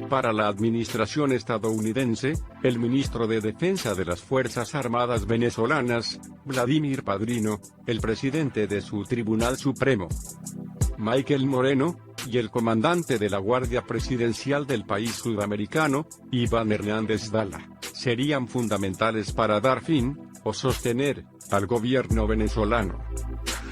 Para la administración estadounidense, el ministro de Defensa de las Fuerzas Armadas venezolanas, Vladimir Padrino, el presidente de su Tribunal Supremo, Michael Moreno, y el comandante de la Guardia Presidencial del país sudamericano, Iván Hernández Dala, serían fundamentales para dar fin, o sostener, al gobierno venezolano.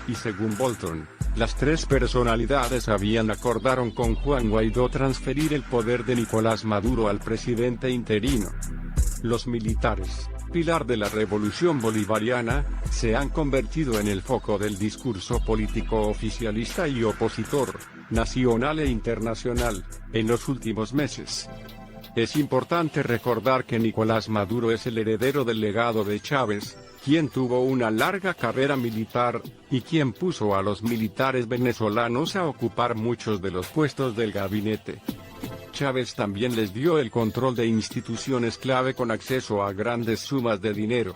Y según Bolton, las tres personalidades acordaron con Juan Guaidó transferir el poder de Nicolás Maduro al presidente interino. Los militares, pilar de la revolución bolivariana, se han convertido en el foco del discurso político oficialista y opositor, nacional e internacional, en los últimos meses. Es importante recordar que Nicolás Maduro es el heredero del legado de Chávez, quien tuvo una larga carrera militar, y quien puso a los militares venezolanos a ocupar muchos de los puestos del gabinete. Chávez también les dio el control de instituciones clave con acceso a grandes sumas de dinero.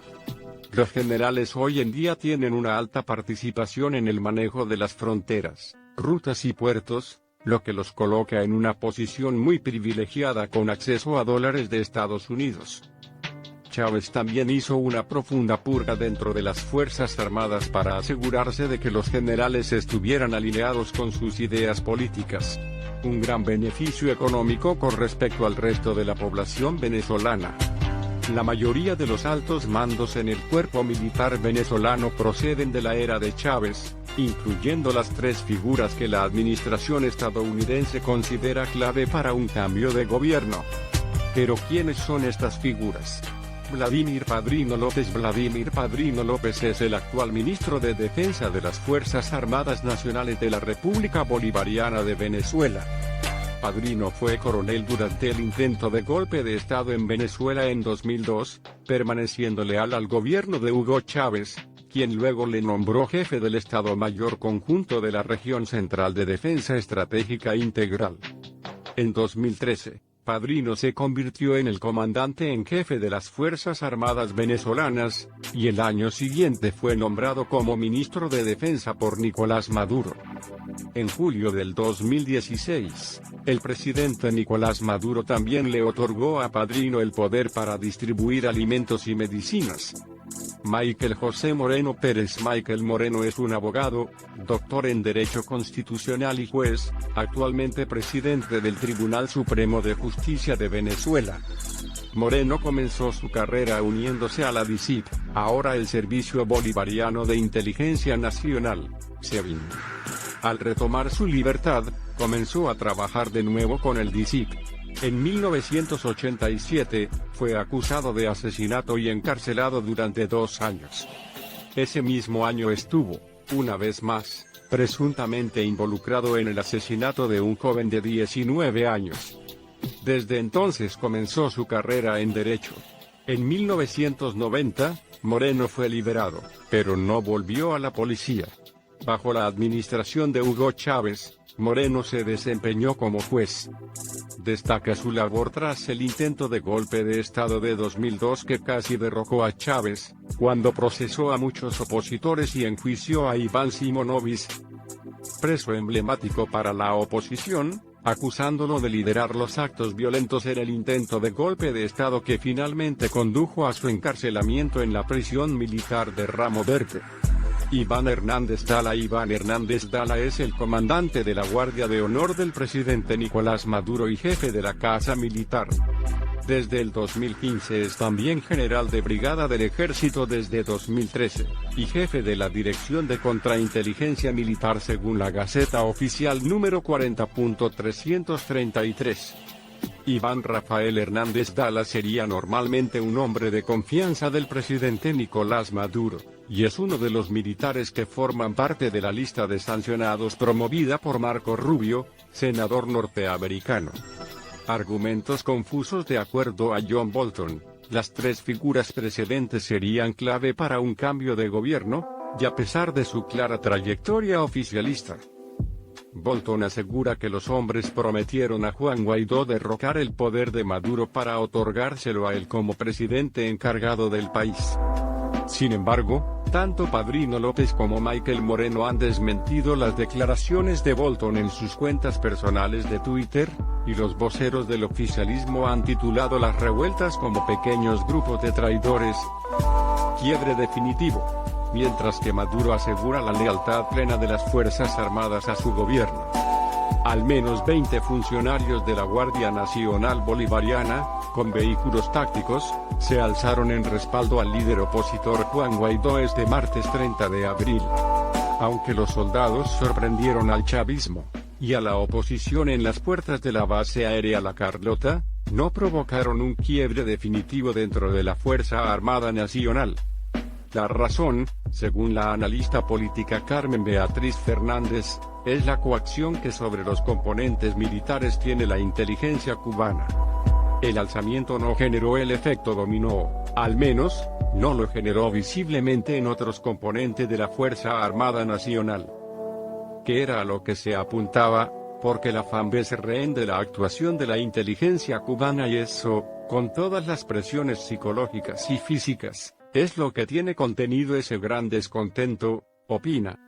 Los generales hoy en día tienen una alta participación en el manejo de las fronteras, rutas y puertos, lo que los coloca en una posición muy privilegiada con acceso a dólares de Estados Unidos. Chávez también hizo una profunda purga dentro de las Fuerzas Armadas para asegurarse de que los generales estuvieran alineados con sus ideas políticas. Un gran beneficio económico con respecto al resto de la población venezolana. La mayoría de los altos mandos en el cuerpo militar venezolano proceden de la era de Chávez, incluyendo las tres figuras que la administración estadounidense considera clave para un cambio de gobierno. Pero ¿quiénes son estas figuras? Vladimir Padrino López es el actual ministro de Defensa de las Fuerzas Armadas Nacionales de la República Bolivariana de Venezuela. Padrino fue coronel durante el intento de golpe de Estado en Venezuela en 2002, permaneciendo leal al gobierno de Hugo Chávez, quien luego le nombró jefe del Estado Mayor Conjunto de la Región Central de Defensa Estratégica Integral. En 2013, Padrino se convirtió en el comandante en jefe de las Fuerzas Armadas venezolanas, y el año siguiente fue nombrado como ministro de Defensa por Nicolás Maduro. En julio del 2016, el presidente Nicolás Maduro también le otorgó a Padrino el poder para distribuir alimentos y medicinas. Michael José Moreno Pérez. Michael Moreno es un abogado, doctor en Derecho Constitucional y juez, actualmente presidente del Tribunal Supremo de Justicia de Venezuela. Moreno comenzó su carrera uniéndose a la DICIP, ahora el Servicio Bolivariano de Inteligencia Nacional, SEBIN. Al retomar su libertad, comenzó a trabajar de nuevo con el DICIP. En 1987, fue acusado de asesinato y encarcelado durante 2 años. Ese mismo año estuvo, una vez más, presuntamente involucrado en el asesinato de un joven de 19 años. Desde entonces comenzó su carrera en Derecho. En 1990, Moreno fue liberado, pero no volvió a la policía. Bajo la administración de Hugo Chávez, Moreno se desempeñó como juez. Destaca su labor tras el intento de golpe de Estado de 2002 que casi derrocó a Chávez, cuando procesó a muchos opositores y enjuició a Iván Simonovic, preso emblemático para la oposición, acusándolo de liderar los actos violentos en el intento de golpe de Estado que finalmente condujo a su encarcelamiento en la prisión militar de Ramo Verde. Iván Hernández Dala es el comandante de la Guardia de Honor del presidente Nicolás Maduro y jefe de la Casa Militar. Desde el 2015 es también general de brigada del Ejército desde 2013, y jefe de la Dirección de Contrainteligencia Militar según la Gaceta Oficial número 40.333. Iván Rafael Hernández Dala sería normalmente un hombre de confianza del presidente Nicolás Maduro, y es uno de los militares que forman parte de la lista de sancionados promovida por Marco Rubio, senador norteamericano. Argumentos confusos. De acuerdo a John Bolton, las tres figuras precedentes serían clave para un cambio de gobierno, y a pesar de su clara trayectoria oficialista. Bolton asegura que los hombres prometieron a Juan Guaidó derrocar el poder de Maduro para otorgárselo a él como presidente encargado del país. Sin embargo, tanto Padrino López como Michael Moreno han desmentido las declaraciones de Bolton en sus cuentas personales de Twitter, y los voceros del oficialismo han titulado las revueltas como pequeños grupos de traidores. Quiebre definitivo. Mientras que Maduro asegura la lealtad plena de las Fuerzas Armadas a su gobierno. Al menos 20 funcionarios de la Guardia Nacional Bolivariana, con vehículos tácticos, se alzaron en respaldo al líder opositor Juan Guaidó este martes 30 de abril. Aunque los soldados sorprendieron al chavismo y a la oposición en las puertas de la base aérea La Carlota, no provocaron un quiebre definitivo dentro de la Fuerza Armada Nacional. La razón, según la analista política Carmen Beatriz Fernández, es la coacción que sobre los componentes militares tiene la inteligencia cubana. El alzamiento no generó el efecto dominó, al menos, no lo generó visiblemente en otros componentes de la Fuerza Armada Nacional. Que era a lo que se apuntaba, porque la FAMB es rehén de la actuación de la inteligencia cubana y eso, con todas las presiones psicológicas y físicas, es lo que tiene contenido ese gran descontento, opina.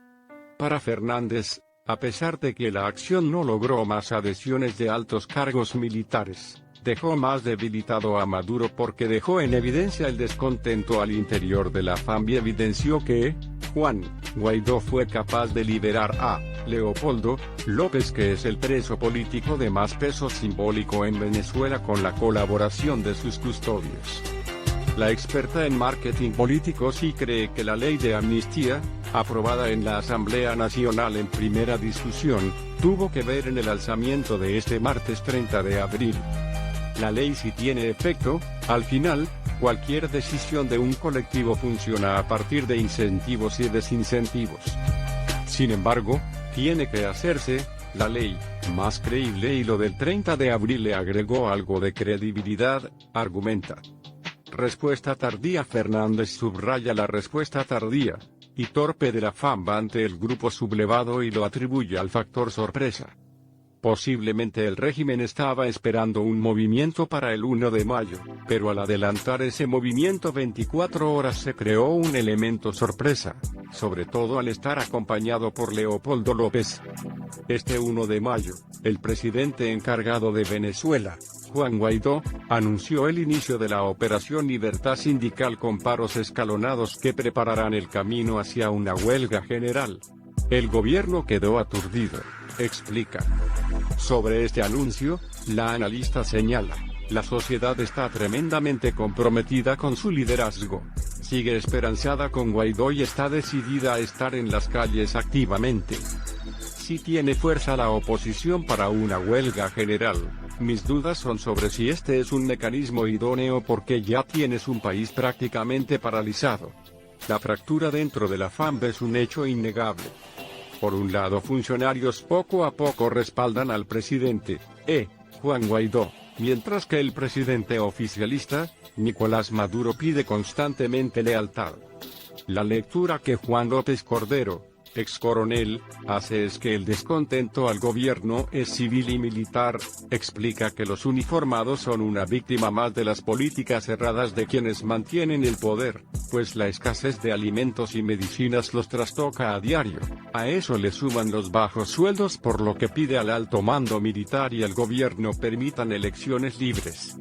Para Fernández, a pesar de que la acción no logró más adhesiones de altos cargos militares, dejó más debilitado a Maduro porque dejó en evidencia el descontento al interior de la FAMB y evidenció que Juan Guaidó fue capaz de liberar a Leopoldo López, que es el preso político de más peso simbólico en Venezuela, con la colaboración de sus custodios. La experta en marketing político sí cree que la ley de amnistía, aprobada en la Asamblea Nacional en primera discusión, tuvo que ver en el alzamiento de este martes 30 de abril. La ley sí tiene efecto, al final, cualquier decisión de un colectivo funciona a partir de incentivos y desincentivos. Sin embargo, tiene que hacerse la ley más creíble, y lo del 30 de abril le agregó algo de credibilidad, argumenta. Respuesta tardía. Fernández subraya la respuesta tardía y torpe de la FAMB ante el grupo sublevado y lo atribuye al factor sorpresa. Posiblemente el régimen estaba esperando un movimiento para el 1 de mayo, pero al adelantar ese movimiento 24 horas se creó un elemento sorpresa, sobre todo al estar acompañado por Leopoldo López. Este 1 de mayo, el presidente encargado de Venezuela, Juan Guaidó, anunció el inicio de la Operación Libertad Sindical con paros escalonados que prepararán el camino hacia una huelga general. El gobierno quedó aturdido, explica. Sobre este anuncio, la analista señala, la sociedad está tremendamente comprometida con su liderazgo, sigue esperanzada con Guaidó y está decidida a estar en las calles activamente. Si tiene fuerza la oposición para una huelga general, mis dudas son sobre si este es un mecanismo idóneo porque ya tienes un país prácticamente paralizado. La fractura dentro de la FAMB es un hecho innegable. Por un lado, funcionarios poco a poco respaldan al presidente, Juan Guaidó, mientras que el presidente oficialista, Nicolás Maduro, pide constantemente lealtad. La lectura que Juan López Cordero, ex coronel, hace es que el descontento al gobierno es civil y militar, explica que los uniformados son una víctima más de las políticas erradas de quienes mantienen el poder, pues la escasez de alimentos y medicinas los trastoca a diario. A eso le suman los bajos sueldos, por lo que pide al alto mando militar y al gobierno permitan elecciones libres,